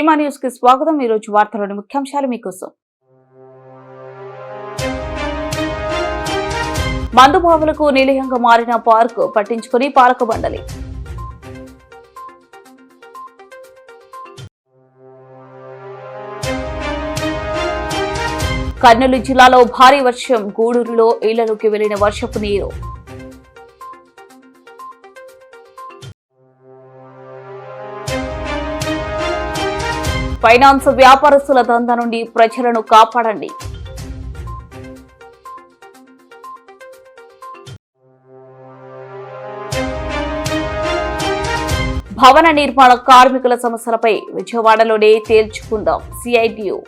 Seema news కి స్వాగతం. ఈ రోజు వార్తలోని ముఖ్యాంశాలు మీకోసం. మందుబాబులకు నిలయంగా మారిన పార్క్ పట్టించుకుని పాలక మండలి. కర్నూలు జిల్లాలో భారీ వర్షం, గూడూరులో ఇళ్లలోకి వెళ్లిన వర్షపు నీరు. ఫైనాన్స్ వ్యాపారస్తుల దందా నుండి ప్రజలను కాపాడండి. భవన నిర్మాణ కార్మికుల సమస్యలపై విజయవాడలోనే తేల్చుకుందాం సిఐటియు.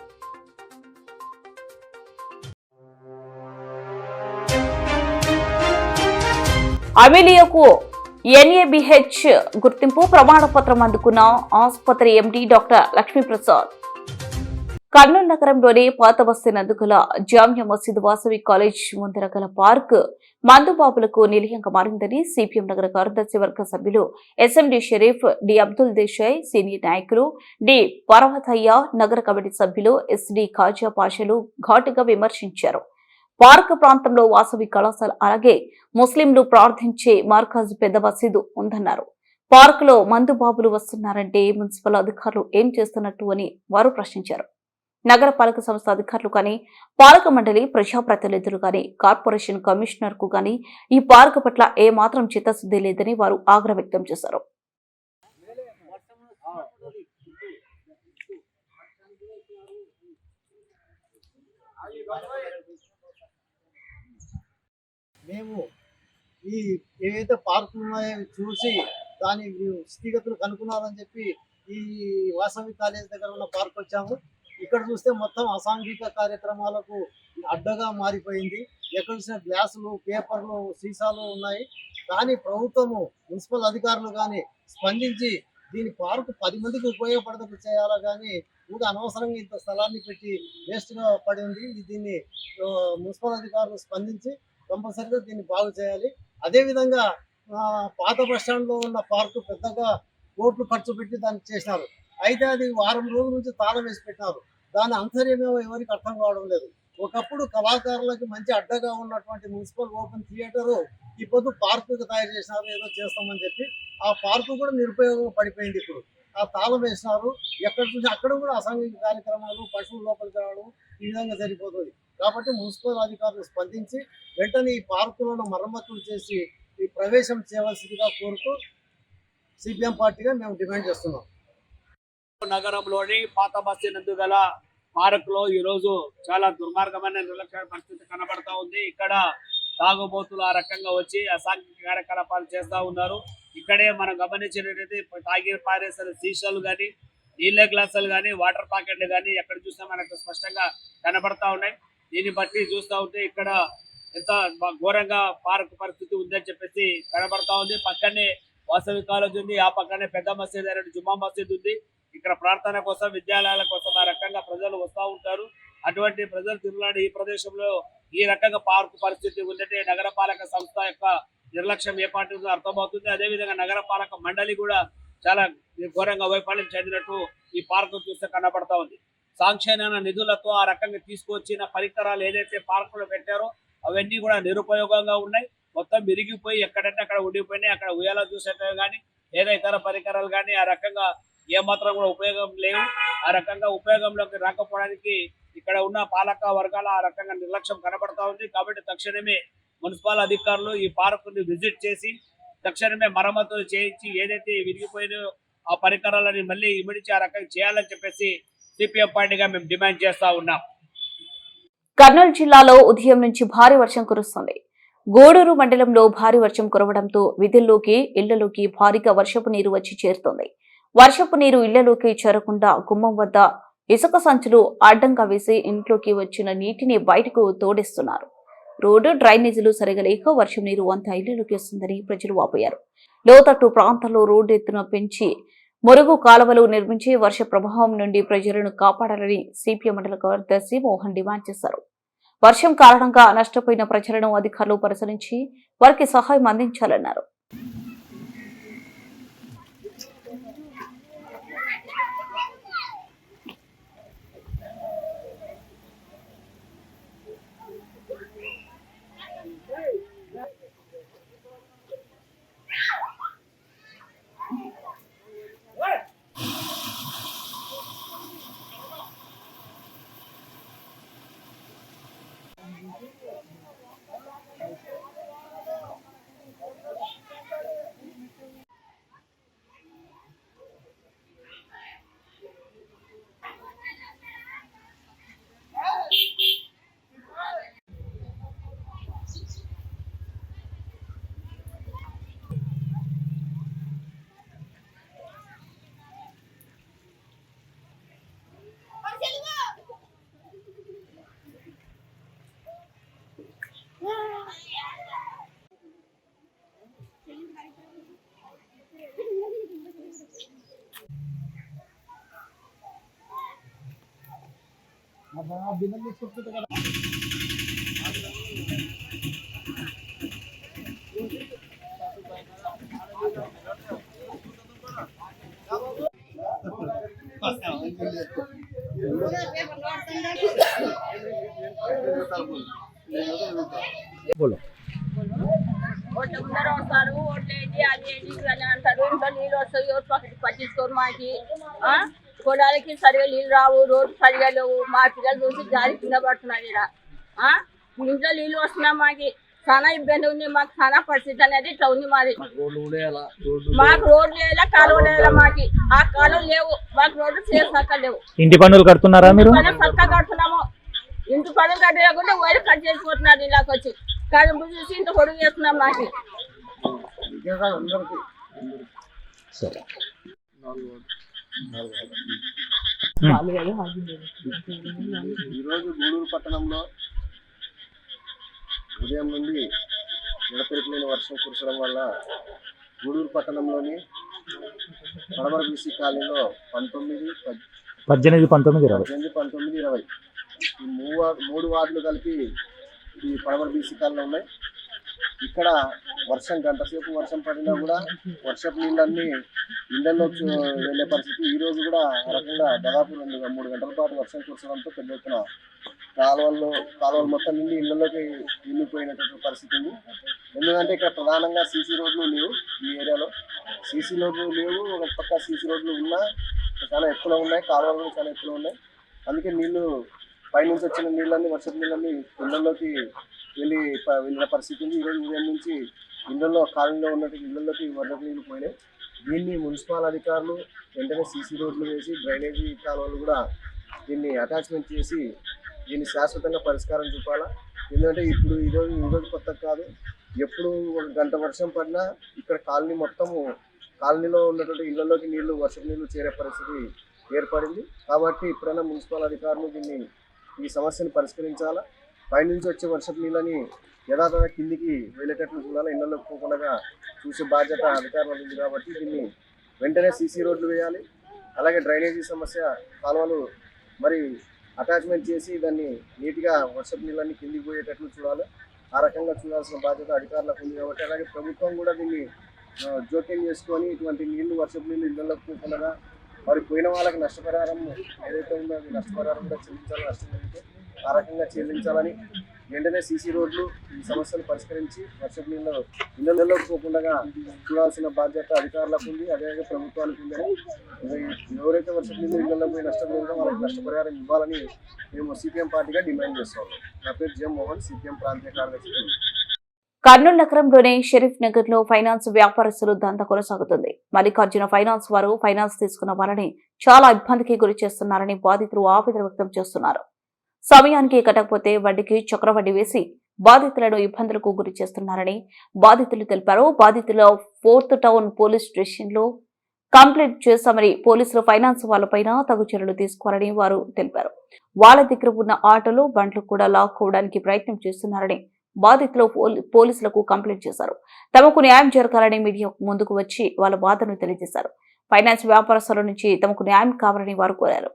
అమిలియాకు ఎన్ఏబిహెచ్ గుర్తింపు ప్రమాణ పత్రం అందుకున్న ఆసుపత్రి ఎండీ డాక్టర్ లక్ష్మీప్రసాద్. కర్నూలు నగరంలోని పాత బస్తీ నందుగల జామియా మసీద్ వాసవి కాలేజ్ ముందర గల పార్క్ మందుబాబులకు నిలయంగా మారిందని సిపిఎం నగర కార్యదర్శి వర్గ సభ్యులు SMD Sharif, D Abdul Desai, senior నాయకులు డి పర్వతయ్య, నగర కమిటీ సభ్యులు ఎస్డి ఖాజా పాషలు ఘాటుగా విమర్శించారు. పార్క్ ప్రాంతంలో వాసవి కళాశాల అలాగే ముస్లింలు ప్రార్థించే మార్కజ్ పెద్ద మసీదు ఉందన్నారు. పార్క్ లో మందుబాబులు వస్తున్నారంటే మున్సిపల్ అధికారులు ఏం చేస్తున్నట్టు అని వారు ప్రశ్నించారు. నగర పాలక సంస్థ అధికారులు కానీ, పాలక మండలి ప్రజాప్రతినిధులు కానీ, కార్పొరేషన్ కమిషనర్ కు కానీ ఈ పార్క్ పట్ల ఏమాత్రం చిత్తశుద్ధి లేదని వారు ఆగ్రహం వ్యక్తం చేశారు. మేము ఈ ఏవైతే పార్కులు ఉన్నాయో చూసి దాని స్థితిగతులు కనుక్కున్నారని చెప్పి ఈ వాసవి కాలేజ్ దగ్గర ఉన్న పార్క్ వచ్చాము. ఇక్కడ చూస్తే మొత్తం అసాంఘిక కార్యక్రమాలకు అడ్డగా మారిపోయింది. ఎక్కడ చూసిన గ్లాసులు, పేపర్లు, సీసాలు ఉన్నాయి. కానీ ప్రభుత్వము, మున్సిపల్ అధికారులు కానీ స్పందించి దీని పార్కు 10 మందికి ఉపయోగపడేటట్టు చేయాలా కానీ కూడా అనవసరంగా ఇంత స్థలాన్ని పెట్టి వేస్ట్గా పడింది. దీన్ని మున్సిపల్ అధికారులు స్పందించి కంపల్సరీగా దీన్ని బాగు చేయాలి. అదేవిధంగా పాత బస్టాండ్లో ఉన్న పార్కు పెద్దగా కోట్లు ఖర్చు పెట్టి దాన్ని చేసినారు. అయితే అది వారం రోజుల నుంచి తాళం వేసి పెట్టినారు. దాని అంతర్యమేమో ఎవరికి అర్థం కావడం లేదు. ఒకప్పుడు కళాకారులకి మంచి అడ్డగా ఉన్నటువంటి మున్సిపల్ ఓపెన్ థియేటరు ఇప్పుడు పార్కుకి తయారు చేసినారు, ఏదో చేస్తామని చెప్పి. ఆ పార్కు కూడా నిరుపయోగంగా పడిపోయింది. ఇప్పుడు ఆ తాళం వేసినారు. ఎక్కడ చూసి అక్కడ కూడా అసాంఘిక కార్యక్రమాలు, పశువులు లోపలికి రావడం ఈ విధంగా సరిపోతుంది. కాబట్టి మున్సిపల్ అధికారులు స్పందించి వెంటనే ఈ పార్కులను మరమ్మతులు చేసి ఈ ప్రవేశం చేయవలసిందిగా కోరుతూ సిపిఎం పార్టీగా మేము డిమాండ్ చేస్తున్నాం. నగరంలోని పాత బస్తీ నందు గల పార్కులో ఈరోజు చాలా దుర్మార్గమైన నిర్లక్ష్య పరిస్థితి కనబడతా ఉంది. ఇక్కడ తాగుబోతులు ఆ రకంగా వచ్చి అసాంఘిక కార్యకలాపాలు చేస్తూ ఉన్నారు. ఇక్కడే మనం గమనించినట్టయితే తాగి పారేసిన సీసాలు కానీ, నీళ్ళ గ్లాసులు కానీ, వాటర్ ప్యాకెట్లు కానీ ఎక్కడ చూసినా మనకు స్పష్టంగా కనబడతా ఉన్నాయి. దీన్ని బట్టి చూస్తూ ఉంటే ఇక్కడ ఎంత ఘోరంగా పార్క్ పరిస్థితి ఉందని చెప్పేసి కనబడతా ఉంది. పక్కనే వాసవి కాలేజ్ ఉంది, ఆ పక్కనే పెద్ద మసీద్ అయిన జుమ్మా మసీద్ ఉంది. ఇక్కడ ప్రార్థన కోసం, విద్యాలయాల కోసం ఆ రకంగా ప్రజలు వస్తూ ఉంటారు. అటువంటి ప్రజలు తిరుగులాడే ఈ ప్రదేశంలో ఈ రకంగా పార్కు పరిస్థితి ఉందంటే నగరపాలక సంస్థ యొక్క నిర్లక్ష్యం ఏ పార్టీ ఉందో అర్థమవుతుంది. అదేవిధంగా నగరపాలక మండలి కూడా చాలా ఘోరంగా వైఫల్యం చెందినట్టు ఈ పార్కు చూస్తే కనబడతా ఉంది. సాంక్షన్ నిధులతో ఆ రకంగా తీసుకొచ్చిన పరికరాలు ఏదైతే పార్కులో పెట్టారో అవన్నీ కూడా నిరుపయోగంగా ఉన్నాయి. మొత్తం విరిగిపోయి ఎక్కడంటే అక్కడ ఉండిపోయినాయి. అక్కడ ఉయ్యాల చూసేటవి కానీ, లేదా ఇతర పరికరాలు కానీ ఆ రకంగా ఏమాత్రం కూడా ఉపయోగం లేవు. ఆ రకంగా ఉపయోగంలోకి రాకపోవడానికి ఇక్కడ ఉన్న పాలక వర్గాల ఆ రకంగా నిర్లక్ష్యం కనబడతా ఉంది. కాబట్టి తక్షణమే మున్సిపల్ అధికారులు ఈ పార్కుని విజిట్ చేసి తక్షణమే మరమ్మతులు చేయించి ఏదైతే విరిగిపోయినాయో ఆ పరికరాలని మళ్ళీ ఇమిడిచి ఆ రకంగా చేయాలని చెప్పేసి సిపిఎం పార్టీగా మేము డిమాండ్ చేస్తా ఉన్నాం. కర్నూలు జిల్లాలో ఉదయం నుంచి భారీ వర్షం కురుస్తుంది. గూడూరు మండలంలో భారీ వర్షం కురవడంతో వీధుల్లోకి, ఇళ్లలోకి భారీగా వర్షపు నీరు వచ్చి చేరుతోంది. వర్షపు నీరు ఇళ్లలోకి చేరకుండా గుమ్మం వద్ద ఇసుక సంచులు అడ్డంగా వేసి ఇంట్లోకి వచ్చిన నీటిని బయటకు తోడేస్తున్నారు. రోడ్డు, డ్రైనేజీలు సరిగా లేక వర్షం నీరు అంతా ఇళ్లలోకి వస్తుందని ప్రజలు వాపోయారు. లోతట్టు ప్రాంతాల్లో రోడ్డు ఎత్తున పెంచి మురుగు కాలువలు నిర్మించి వర్ష ప్రభావం నుండి ప్రజలను కాపాడాలని సిపిఎం మండల కార్యదర్శి మోహన్ డిమాండ్ చేశారు. వర్షం కారణంగా నష్టపోయిన ప్రజలను అధికారులు పరిశీలించి వారికి సహాయం అందించాలన్నారు. బిల్లం తీసుకుంటుంది కదా. बोलो ఓట్లు ముందర వస్తారు, ఓట్లు ఏంటి అది ఏంటి అని అంటారు. ఇంట్లో నీళ్ళు వస్తాయి, పట్టించుకోరు మాకి. పొలాలకి సరిగా నీళ్ళు రావు, రోడ్డు సరిగా లేవు. మా పిల్లలు చూసి గాలి కింద పడుతున్నారు ఇక్కడ. ఇంట్లో నీళ్ళు వస్తున్నాయి, మాకి చాలా ఇబ్బంది ఉంది. మాకు చాలా పరిస్థితి అనేది ఇట్లా ఉంది మాది. మాకు రోడ్లు వేయాలా, కాలువలు వేయాలా. మాకి ఆ కాలువలు లేవు, మాకు రోడ్లు చక్కగా లేవు. ఇంటి పన్నులు కడుతున్నారా మీరు? చక్కగా కడుతున్నాము. ఇంటి పనులు కట్టలేకుండా వైర్ కట్ చేసిపోతున్నారు ఇలాకి వచ్చి. కడుపు చూసి ఇంత పొడుగు చేస్తున్నాం మాకి. ఈరోజు గూడూరు పట్టణంలో ఉదయం నుండి ఎడతెరిపి వర్షం కురచడం వల్ల గూడూరు పట్టణంలోని పడమర బీసీ కాలనీలో 19, 18, 19, 20 ఈ మూడు వార్డులు కలిపి ఈ పడమర బీసీ కాలనీలో ఉన్నాయి. ఇక్కడ వర్షం గంట సేపు వర్షం పడినా కూడా వర్షపు నీళ్ళన్నీ ఇళ్లలో వెళ్ళే పరిస్థితి. ఈ రోజు కూడా ఆ రకంగా దాదాపు 2-3 గంటల పాటు వర్షం కురచడంతో పెద్ద ఎత్తున కాలువలు మొత్తం నిండి ఇళ్లలోకి నిండిపోయినటువంటి పరిస్థితి ఉంది. ఎందుకంటే ఇక్కడ ప్రధానంగా సీసీ రోడ్లు లేవు. ఈ ఏరియాలో సీసీ రోడ్లు లేవు. ఒక పక్క సీసీ రోడ్లు ఉన్నా చాలా ఎత్తులో ఉన్నాయి, కాలువలు చాలా ఎత్తులో ఉన్నాయి. అందుకే నీళ్లు పైనుంచి వచ్చిన నీళ్ళన్నీ, వర్షపు నీళ్ళన్నీ ఇళ్లలోకి వెళ్ళిన పరిస్థితి ఉంది. ఈరోజు ఉదయం నుంచి ఇళ్లలో కాలనీలో ఉన్నటువంటి ఇళ్లలోకి వర్షపు నీళ్ళు పోయినాయి. దీన్ని మున్సిపల్ అధికారులు వెంటనే సీసీ రోడ్లు వేసి డ్రైనేజీ కాలువలు కూడా దీన్ని అటాచ్మెంట్ చేసి దీన్ని శాశ్వతంగా పరిష్కారం చూపాలా. ఎందుకంటే ఈరోజు కొత్త కాదు, ఎప్పుడు ఒక గంట వర్షం పడినా ఇక్కడ కాలనీలో ఉన్నటువంటి ఇళ్లలోకి వర్షపు నీళ్లు చేరే పరిస్థితి ఏర్పడింది. కాబట్టి ఇప్పుడైనా మున్సిపల్ అధికారులు ఈ సమస్యను పరిష్కరించాలా. పైనుంచి వచ్చే వర్షపు నీళ్ళని యథాతథ కిందికి వెళ్ళేటట్లు చూడాలి. ఇళ్లలోకి పోకుండా చూసే బాధ్యత అధికారులు ఉంది. కాబట్టి దీన్ని వెంటనే సీసీ రోడ్లు వేయాలి. అలాగే డ్రైనేజీ సమస్య కాలువలు మరి అటాచ్మెంట్ చేసి దాన్ని నీట్గా వర్షపు నీళ్ళని కిందికి పోయేటట్లు చూడాలి. ఆ రకంగా చూడాల్సిన బాధ్యత అధికారులకు ఉంది. కాబట్టి అలాగే ప్రభుత్వం కూడా దీన్ని జోక్యం చేసుకొని ఇటువంటి వర్షపు నీళ్ళు ఇళ్లలోకి పోకుండా మరి పోయిన వాళ్ళకి నష్టపరిహారం ఏదైతే ఉందో అది నష్టపరిహారం కూడా చెల్లించాలి. నష్టం అయితే ఆ రకంగా చెల్లించాలని వెంటనే సీసీ రోడ్లు ఈ సమస్యను పరిష్కరించి వర్షపు నీళ్ళు ఇళ్లలోకి పోకుండా చూడాల్సిన బాధ్యత అధికారులకు ఉంది, అదేవిధంగా ప్రభుత్వానికి ఉందని. ఎవరైతే వర్షపు నీళ్ళు ఇళ్లలో పోయి నష్టపోయిందో వాళ్ళకి నష్టపరిహారం ఇవ్వాలని మేము సిపిఎం పార్టీగా డిమాండ్ చేస్తాం. నా పేరు జె మోహన్, సిపిఎం ప్రాంతీయ కార్యదర్శి. కర్నూలు నగరంలోని షరీఫ్ నగర్ లో ఫైనాన్స్ వ్యాపారస్తులు దందా కొనసాగుతుంది. మల్లికార్జున ఫైనాన్స్ వారు ఫైనాన్స్ తీసుకున్న వారిని చాలా ఇబ్బందికి గురి చేస్తున్నారని బాధితులు ఆవేదన వ్యక్తం చేస్తున్నారు. సమయానికి కట్టకపోతే వడ్డీకి చక్రవడ్డీ వేసి బాధితులను ఇబ్బందులకు గురి చేస్తున్నారని బాధితులు తెలిపారు. బాధితులు 4th టౌన్ పోలీస్ స్టేషన్ లో కంప్లైంట్ చేశామని పోలీసులు ఫైనాన్స్ వాళ్ళపైన తగు చర్యలు తీసుకోవాలని వారు తెలిపారు. వాళ్ళ దగ్గర ఉన్న ఆటోలు, బండ్లు కూడా లాక్కోవడానికి ప్రయత్నం చేస్తున్నారని బాధితులు పోలీసులకు కంప్లైంట్ చేశారు. తమకు న్యాయం జరగాలని మీడియా ముందుకు వచ్చి వాళ్ళ బాధను తెలియజేశారు. ఫైనాన్స్ వ్యాపారస్తుల నుంచి తమకు న్యాయం కావాలని వారు కోరారు.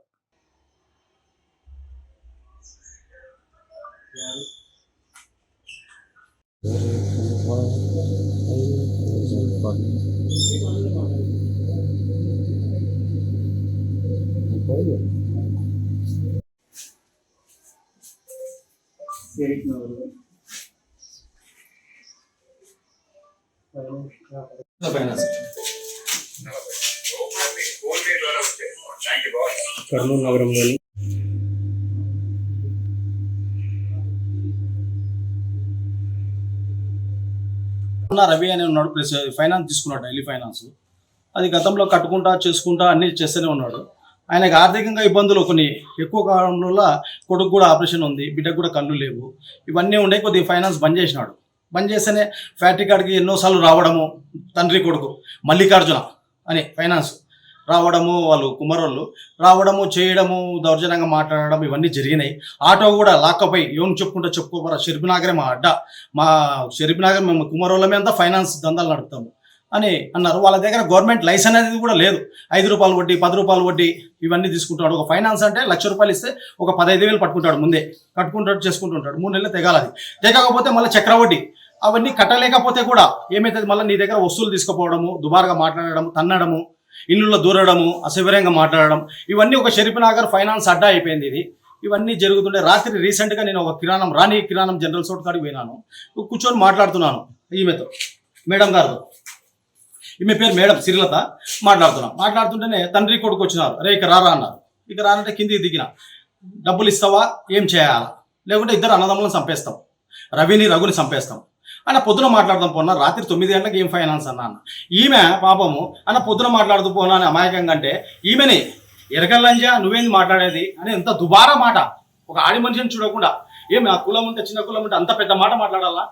కర్నూలు నగరంలోని రవి అని ఉన్నాడు, ప్లస్ ఫైనాన్స్ తీసుకున్నాడు, డైలీ ఫైనాన్స్. అది గతంలో కట్టుకుంటా చేసుకుంటా అన్ని చేస్తూనే ఉన్నాడు. ఆయనకు ఆర్థికంగా ఇబ్బందులు కొన్ని ఎక్కువ కావడం వల్ల కొడుకు కూడా ఆపరేషన్ ఉంది, బిడ్డకు కూడా కళ్ళు లేవు, ఇవన్నీ ఉండే కొద్దిగా ఫైనాన్స్ బంద్ చేసినాడు. బంద్ చేస్తేనే ఫ్యాక్టరీ కాడికి ఎన్నోసార్లు రావడము, తండ్రి కొడుకు మల్లికార్జున అని ఫైనాన్స్ రావడము, వాళ్ళు కుమారోళ్ళు రావడము, చేయడము, దౌర్జన్యంగా మాట్లాడడం ఇవన్నీ జరిగినాయి. ఆటో కూడా లాక్కపోయి ఏం చెప్పుకోపోరా, షరీఫ్నగరే మా అడ్డ, మా షరీఫ్నగర్ మేము కుమారోళ్ళమే అంతా ఫైనాన్స్ దందాలు నడుపుతాము అని అన్నారు. వాళ్ళ దగ్గర గవర్నమెంట్ లైసెన్స్ అనేది కూడా లేదు. 5 రూపాయలు వడ్డీ, 10 రూపాయలు వడ్డీ ఇవన్నీ తీసుకుంటాడు. ఒక ఫైనాన్స్ అంటే 1,00,000 రూపాయలు ఇస్తే ఒక 15,000 పట్టుకుంటాడు, ముందే కట్టుకుంటాడు, చేసుకుంటుంటాడు. 3 నెలలు తెగాలది. తెగకపోతే మళ్ళీ చక్రవడ్డీ అవన్నీ కట్టలేకపోతే కూడా ఏమవుతుంది, మళ్ళీ నీ దగ్గర వస్తువులు తీసుకుపోవడము, దుబారుగా మాట్లాడడం, తన్నడము, ఇల్లులో దూరడము, అసభ్యంగా మాట్లాడడం, ఇవన్నీ ఒక షరీఫ్నగర్ ఫైనాన్స్ అడ్డా అయిపోయింది ఇది. ఇవన్నీ జరుగుతుండే. రాత్రి రీసెంట్గా నేను ఒక రాణి కిరాణం జనరల్ స్టోర్ కాడికి పోయినాను. కూర్చొని మాట్లాడుతున్నాను ఈమెతో, మేడం గారితో. ఈమె పేరు మేడం శ్రీలత. మాట్లాడుతుంటేనే తండ్రి కొడుకు వచ్చినారు. అరే ఇక రారా అన్నారు. ఇక రానంటే కిందికి దిగిన, డబ్బులు ఇస్తావా, ఏం చేయాలా, లేకుంటే ఇద్దరు అన్నదమ్ములను చంపేస్తాం, రఘుని చంపేస్తాం అన్న. పొద్దున మాట్లాడదాం పోనా, రాత్రి 9 గంటలకు ఏం ఫైనాన్స్ అన్న. ఈమె పాపము అన్న పొద్దున మాట్లాడుతూ పోనా అని అమాయకంగా అంటే, ఈమెని ఎరగల్లంజా నువ్వేంది మాట్లాడేది అని ఎంత దుబారా మాట. ఒక ఆడి మనిషిని చూడకుండా ఏమి ఆ కులం ఉంటే, చిన్న కులం ఉంటే అంత పెద్ద మాట మాట్లాడాలా?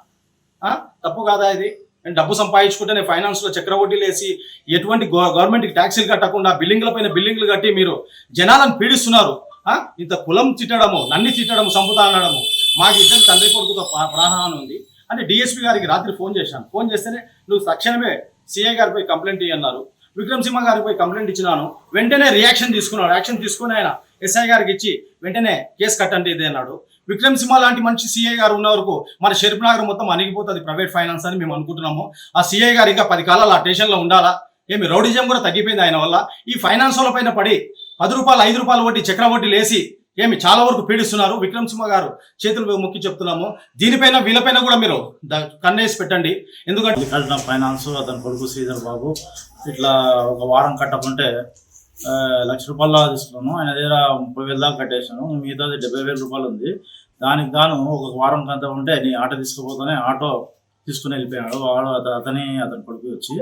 తప్పు కాదా ఇది? నేను డబ్బు సంపాదించుకుంటే నేను ఫైనాన్స్లో చక్రవడ్డీలు వేసి ఎటువంటి గవర్నమెంట్కి ట్యాక్సీలు కట్టకుండా బిల్డింగ్ల పైన బిల్డింగ్లు కట్టి మీరు జనాలను పీడిస్తున్నారు. ఇంత కులం తిట్టడము, నన్ను తిట్టడము, సంపుతా అనడము. మాకు ఇద్దరు తండ్రి కొడుకుతో ప్రాణహాని ఉంది అంటే డిఎస్పీ గారికి రాత్రి ఫోన్ చేశాను. ఫోన్ చేస్తేనే నువ్వు తక్షణమే సిఐ గారిపై కంప్లైంట్ ఇయ్యన్నారు. విక్రమ్సింహ గారిపై కంప్లైంట్ ఇచ్చినాను. వెంటనే రియాక్షన్ తీసుకున్నాడు. యాక్షన్ తీసుకుని ఆయన ఎస్ఐ గారికి ఇచ్చి వెంటనే కేసు కట్టండి ఇది అన్నాడు. విక్రమ్సింహ లాంటి మంచి సిఐ గారు ఉన్న వరకు మన షరీఫ్నగర్ మొత్తం అణిగిపోతుంది ప్రైవేట్ ఫైనాన్స్ అని మేము అనుకుంటున్నాము. ఆ సిఐ గారు ఇంకా 10 కాలాలు ఆ స్టేషన్లో ఉండాలా? ఏమి రౌడిజం కూడా తగ్గిపోయింది ఆయన వల్ల. ఈ ఫైనాన్స్ వాళ్ళ పైన పడి 10 రూపాయలు 5 రూపాయలు వడ్డీ చక్రవడ్డీలు వేసి ఏమి చాలా వరకు పీడిస్తున్నారు. విక్రమ్సింహ గారు చేతులు మొక్కి చెప్తున్నాము, దీనిపైన వీళ్ళపైన కూడా మీరు కన్నేసి పెట్టండి. ఎందుకంటే ఫైనాన్స్ అతని కొడుకు శ్రీధర్ బాబు ఇట్లా ఒక వారం కట్టకుంటే 1,00,000 రూపాయలు తీసుకున్నాను. ఆయన దగ్గర 30,000 దాకా కట్టేసాను. మిగతాది 70,000 రూపాయలు ఉంది. దానికి గాను ఒక వారం కంతా ఉంటే నీ ఆటో తీసుకుపోతానే ఆటో తీసుకుని వెళ్ళిపోయాడు. వాడు అతని కొడుకు వచ్చి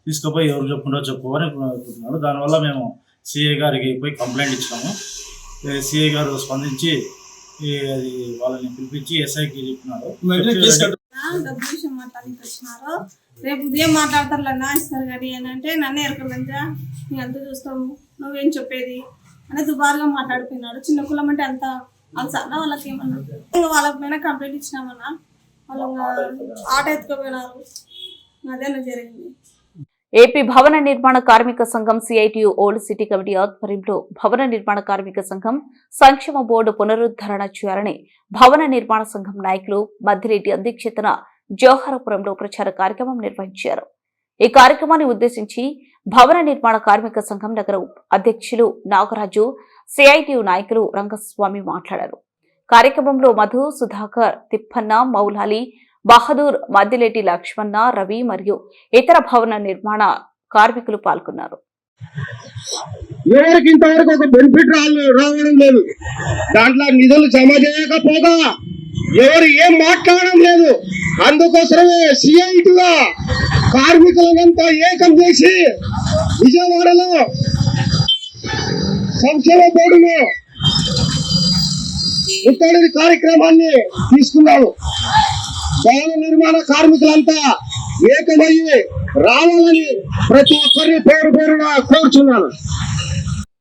తీసుకుపోయి ఎవరు చెప్పుకుంటో చెప్పు అని అనుకుంటున్నాడు. దానివల్ల మేము సిఐ గారికి పోయి కంప్లైంట్ ఇచ్చినాము. సిఐ గారు స్పందించి అది వాళ్ళని పిలిపించి ఎస్ఐకి చెప్పినారు. డబ్బు విషయం మాట్లాడానికి వచ్చినారు. రేపు ఉదయం మాట్లాడతారులన్నా ఇస్తారు కానీ అని అంటే నన్ను ఎరకలంతా నేను అంత చూస్తాము, నువ్వేం చెప్పేది అని దుబారుగా మాట్లాడుకున్నాడు. చిన్న కులం అంటే అంత వాళ్ళు సన్న వాళ్ళకి ఏమన్నా ఇంకా వాళ్ళ పైన కంప్లైంట్ ఇచ్చినామన్నా. వాళ్ళు ఆటో ఎత్తుకుపోయినారు. అదేనా జరిగింది. ఏపీ భవన నిర్మాణ కార్మిక సంఘం సిఐటియు ఓల్డ్ సిటీ కమిటీ ఆధ్వర్యంలో భవన నిర్మాణ కార్మిక సంఘం సంక్షేమ బోర్డు పునరుద్ధరణ చేయాలని భవన నిర్మాణ సంఘం నాయకులు మద్దిరెడ్డి అధ్యక్షతన జోహరపురంలో ప్రచార కార్యక్రమం నిర్వహించారు. ఈ కార్యక్రమాన్ని ఉద్దేశించి భవన నిర్మాణ కార్మిక సంఘం నగర అధ్యక్షులు నాగరాజు, సిఐటియు నాయకులు రంగస్వామి మాట్లాడారు. కార్యక్రమంలో మధు, సుధాకర్, తిప్పన్న, మౌలాలి, బహదూర్, మద్దిలేటి లక్ష్మణ, రవి మరియు ఇతర భవన నిర్మాణ కార్మికులు పాల్గొన్నారు. ఎవరికి ఇంతవరకు ఒక బెనిఫిట్ రావడం లేదు. దాంట్లో నిధులు జమ చేయకపోగా ఎవరు ఏం మాట్లాడడం లేదు. అందుకోసమే సిఐటిగా కార్మికులనంతా ఏకం చేసి విజయవాడలో సంక్షేమ బోర్డును ముట్టడి కార్యక్రమాన్ని తీసుకున్నాము. భవన నిర్మాణ కార్మికులంతా ఏకమయ్యి రావాలని ప్రతి ఒక్కరిని పేరు పేరుగా కోరుచున్నాను.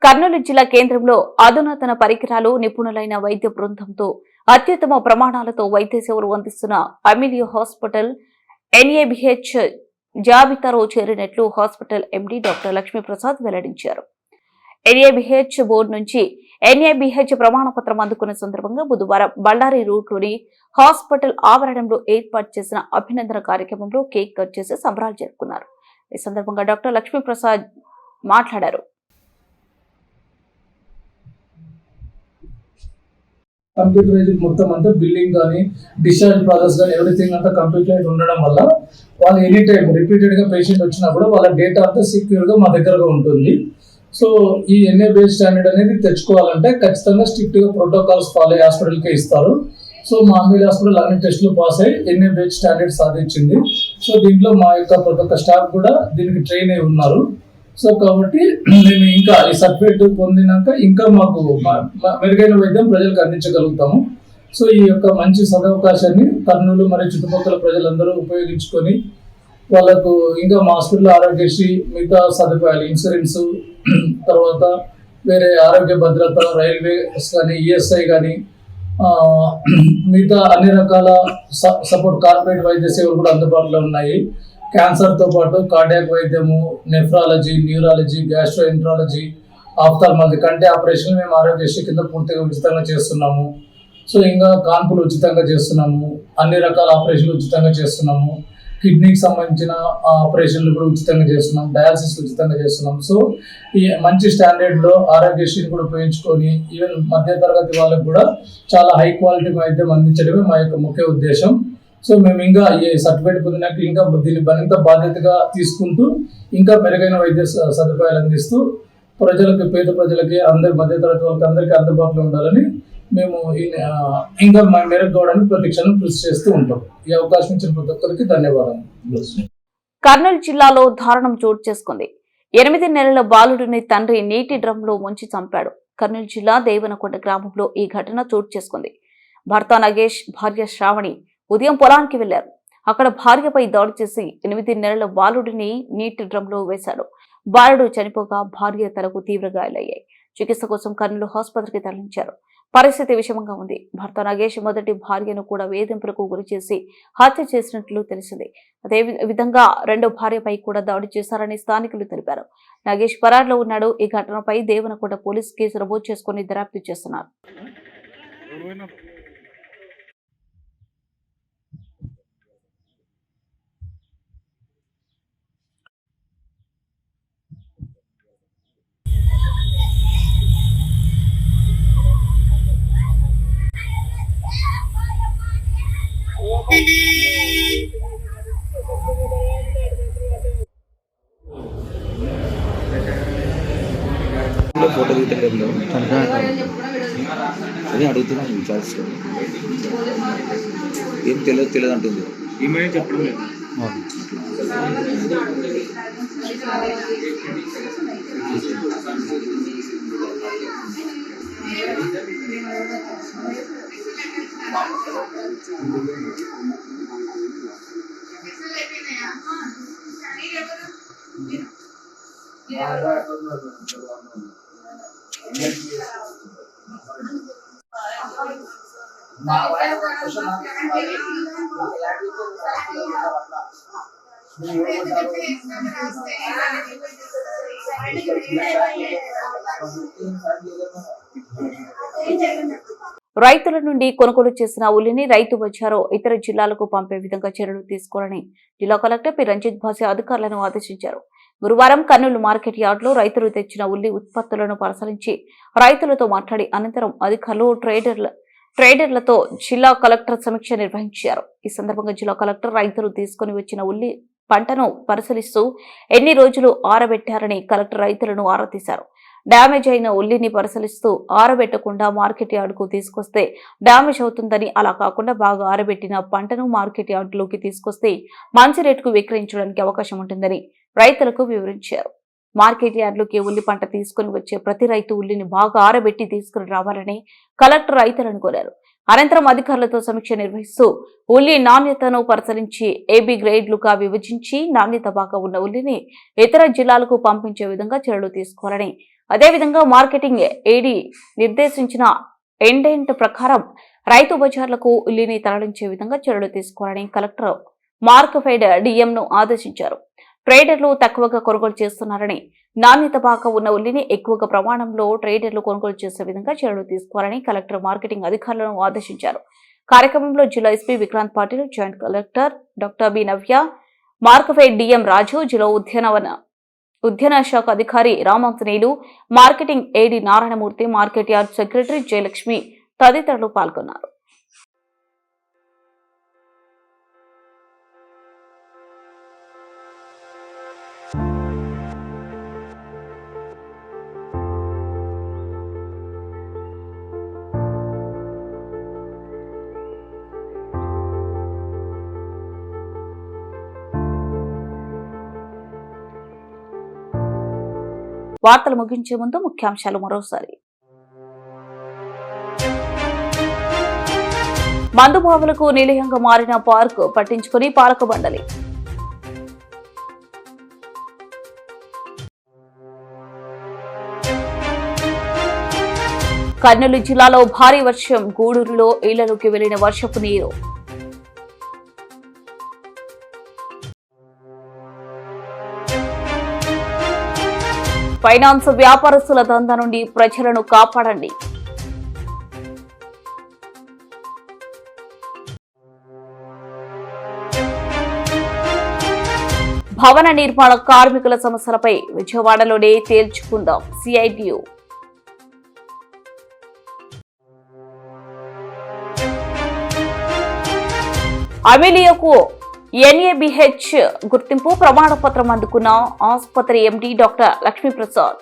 కర్నూలు జిల్లా కేంద్రంలో అధునాతన పరికరాలు, నిపుణులైన వైద్య బృందంతో అత్యుత్తమ ప్రమాణాలతో వైద్య సేవలు అందిస్తున్న అమిలియో హాస్పిటల్ ఎన్ఏబిహెచ్ జాబితాలో చేరినట్లు హాస్పిటల్ ఎండీ డాక్టర్ లక్ష్మీప్రసాద్ వెల్లడించారు. ఎన్ఏబిహెచ్ బోర్డు నుంచి ఎన్ఏబిహెచ్ ప్రమాణ పత్రం అందుకున్న సందర్భంగా బుధవారం బళ్ళారి రూట్లోని హాస్పిటల్ ఆవరణంలో ఏర్పాటు చేసిన అభినందన కార్యక్రమంలో కేక్ కట్ చేసి సంబరాలు జరుపుకున్నారు. ఈ సందర్భంగా డాక్టర్ లక్ష్మీప్రసాద్ మాట్లాడారు. కంప్యూటరైజ్డ్ మొత్తం అంతా బిల్లింగ్ కానీ డిశ్చార్జ్ ప్రాసెస్ కానీ ఎవ్రీథింగ్ అంతా కంప్యూటరైజ్ ఉండడం వల్ల వాళ్ళు ఎనీ టైం రిపీటెడ్ గా పేషెంట్ వచ్చినప్పుడు వాళ్ళ డేటా అంతా సెక్యూర్ గా మా దగ్గరగా ఉంటుంది. సో ఈ ఎన్ఏబిహెచ్ స్టాండర్డ్ అనేది తెచ్చుకోవాలంటే ఖచ్చితంగా స్ట్రిక్ట్ గా ప్రోటోకాల్స్ ఫాలో హాస్పిటల్కే ఇస్తారు. సో మా అమీల్ హాస్పిటల్ అన్ని టెస్టులు పాస్ అయ్యి NABH స్టాండర్డ్ సాధించింది. సో దీంట్లో మా యొక్క ప్రతి ఒక్క స్టాఫ్ కూడా దీనికి ట్రైన్ అయి ఉన్నారు. సో కాబట్టి మేము ఇంకా ఈ సర్టిఫికేట్ పొందినాక ఇంకా మాకు మెరుగైన వైద్యం ప్రజలకు అందించగలుగుతాము. సో ఈ యొక్క మంచి సదవకాశాన్ని కర్నూలు మరియు చుట్టుపక్కల ప్రజలందరూ ఉపయోగించుకొని వాళ్ళకు ఇంకా మా హాస్పిటల్ ఆరోగ్యశ్రీ మిగతా సదుపాయాలు ఇన్సూరెన్స్ తర్వాత వేరే ఆరోగ్య భద్రత రైల్వేస్ కానీ ESI కానీ మిగతా అన్ని రకాల సపోర్ట్ కార్పొరేట్ వైద్య సేవలు కూడా అందుబాటులో ఉన్నాయి. క్యాన్సర్తో పాటు కార్డియాక్ వైద్యము, నెఫ్రాలజీ, న్యూరాలజీ, గ్యాస్ట్రోఎంట్రాలజీ, ఆఫ్థాల్మాలజీ కంటి ఆపరేషన్ మేము ఆరోగ్యశ్రీ కింద పూర్తిగా ఉచితంగా చేస్తున్నాము. సో ఇంకా కాన్పులు ఉచితంగా చేస్తున్నాము, అన్ని రకాల ఆపరేషన్లు ఉచితంగా చేస్తున్నాము, కిడ్నీకి సంబంధించిన ఆపరేషన్లు కూడా ఉచితంగా చేస్తున్నాం, డయాలసిస్ ఉచితంగా చేస్తున్నాం. సో ఈ మంచి స్టాండర్డ్లో ఆరోగ్యశ్రీని కూడా ఉపయోగించుకొని ఈవెన్ మధ్యతరగతి వాళ్ళకు కూడా చాలా హై క్వాలిటీ వైద్యం అందించడమే మా యొక్క ముఖ్య ఉద్దేశం. సో మేము ఇంకా ఈ సర్టిఫికేట్ పొందినాక ఇంకా దీన్ని మరింత బాధ్యతగా తీసుకుంటూ ఇంకా మెరుగైన వైద్య సదుపాయాలు అందిస్తూ ప్రజలకి, పేద ప్రజలకి, అందరి మధ్యతరగతి వాళ్ళకి అందరికీ అందుబాటులో ఉండాలని మేము ఇంకా మెరుగు కావడానికి ప్రతి క్షణం కృషి చేస్తూ ఉంటాం. ఈ అవకాశం ఇచ్చిన ప్రతి ఒక్కరికి ధన్యవాదాలు. కర్నూలు జిల్లాలో దారుణం చోటు చేసుకుంది. 8 నెలల బాలుడిని తండ్రి నీటి డ్రమ్లో ముంచి చంపాడు. కర్నూలు జిల్లా దేవనకొండ గ్రామంలో ఈ ఘటన చోటు చేసుకుంది. భర్త నగేష్, భార్య శ్రావణి ఉదయం పొలానికి వెళ్లారు. అక్కడ భార్యపై దాడి చేసి 8 నెలల బాలుడిని నీటి డ్రమ్లో వేశాడు. బాలుడు చనిపోగా భార్య తలకు తీవ్ర గాయాలయ్యాయి. చికిత్స కోసం కర్నూలు ఆసుపత్రికి తరలించారు. పరిస్థితి విషమంగా ఉంది. భర్త నగేష్ మొదటి భార్యను కూడా వేధింపులకు గురి చేసి హత్య చేసినట్లు తెలిసింది. అదే విధంగా రెండో భార్యపై కూడా దాడి చేశారని స్థానికులు తెలిపారు. నగేష్ పరారులో ఉన్నాడు. ఈ ఘటనపై దేవనకొండ పోలీసు కేసు నమోదు చేసుకుని దర్యాప్తు చేస్తున్నారు. ఫోటో దిగుతాడు అదే అడుగుతున్నాను విచారిస్తూ ఏం తెలియదు అంటుంది. ఏమైనా చెప్పడం లేదు. రైతుల నుండి కొనుగోలు చేసిన ఉల్లిని రైతు బజారు ఇతర జిల్లాలకు పంపే విధంగా చర్యలు తీసుకోవాలని జిల్లా కలెక్టర్ పి రంజిత్ భాసి అధికారులను ఆదేశించారు. గురువారం కర్నూలు మార్కెట్ యార్డులో రైతులు తెచ్చిన ఉల్లి ఉత్పత్తులను పరిశీలించి రైతులతో మాట్లాడి అనంతరం అధికారులు ట్రేడర్లతో జిల్లా కలెక్టర్ సమీక్ష నిర్వహించారు. ఈ సందర్భంగా జిల్లా కలెక్టర్ రైతులు తీసుకుని వచ్చిన ఉల్లి పంటను పరిశీలిస్తూ ఎన్ని రోజులు ఆరబెట్టారని కలెక్టర్ రైతులను ఆరా తీశారు. డ్యామేజ్ అయిన ఉల్లిని పరిశీలిస్తూ ఆరబెట్టకుండా మార్కెట్ యార్డుకు తీసుకొస్తే డ్యామేజ్ అవుతుందని, అలా కాకుండా బాగా ఆరబెట్టిన పంటను మార్కెట్ యార్డులోకి తీసుకొస్తే మంచి రేటుకు విక్రయించడానికి అవకాశం ఉంటుందని రైతులకు వివరించారు. మార్కెట్ యార్డులోకి ఉల్లి పంట తీసుకుని వచ్చే ప్రతి రైతు ఉల్లిని బాగా ఆరబెట్టి తీసుకుని రావాలని కలెక్టర్ రైతులను కోరారు. అనంతరం అధికారులతో సమీక్ష నిర్వహిస్తూ ఉల్లి నాణ్యతను పరిశీలించి AB గ్రేడ్లుగా విభజించి నాణ్యత బాగా ఉన్న ఉల్లిని ఇతర జిల్లాలకు పంపించే విధంగా చర్యలు తీసుకోవాలని, అదేవిధంగా మార్కెటింగ్ AD నిర్దేశించిన ఎండెంట్ ప్రకారం రైతు బజార్లకు ఉల్లిని తరలించే విధంగా చర్యలు తీసుకోవాలని కలెక్టర్ మార్క్ఫెడ్ DM ను ఆదేశించారు. ట్రేడర్లు తక్కువగా కొనుగోలు చేస్తున్నారని, నాణ్యత బాగా ఉన్న ఉల్లిని ఎక్కువగా ప్రమాణంలో ట్రేడర్లు కొనుగోలు చేసే విధంగా చర్యలు తీసుకోవాలని కలెక్టర్ మార్కెటింగ్ అధికారులను ఆదేశించారు. కార్యక్రమంలో జిల్లా SP Vikrant Patil, joint collector doctor B Navya, Markfed DM Raju, జిల్లా ఉద్యాన శాఖ అధికారి Ramanjaneyulu, marketing AD Narayanamurthy, market yard secretary Jayalakshmi తదితరులు పాల్గొన్నారు. వార్తలు ముగించే ముందు ముఖ్యాంశాలు మరోసారి. మందుబావులకు నిలయంగా మారిన పార్కు పట్టించుకుని పాలక మండలి. కర్నూలు జిల్లాలో భారీ వర్షం, గూడూరులో ఇళ్లలోకి వెళ్లిన వర్షపు నీరు. ఫైనాన్స్ వ్యాపారస్తుల దందా నుండి ప్రజలను కాపాడండి. భవన నిర్మాణ కార్మికుల సమస్యలపై విజయవాడలోనే తేల్చుకుందాం సిఐటియు. అమెలియాకు NABH గుర్తింపు ప్రమాణపత్రం అందుకున్న ఆసుపత్రి MD డాక్టర్ లక్ష్మీప్రసాద్.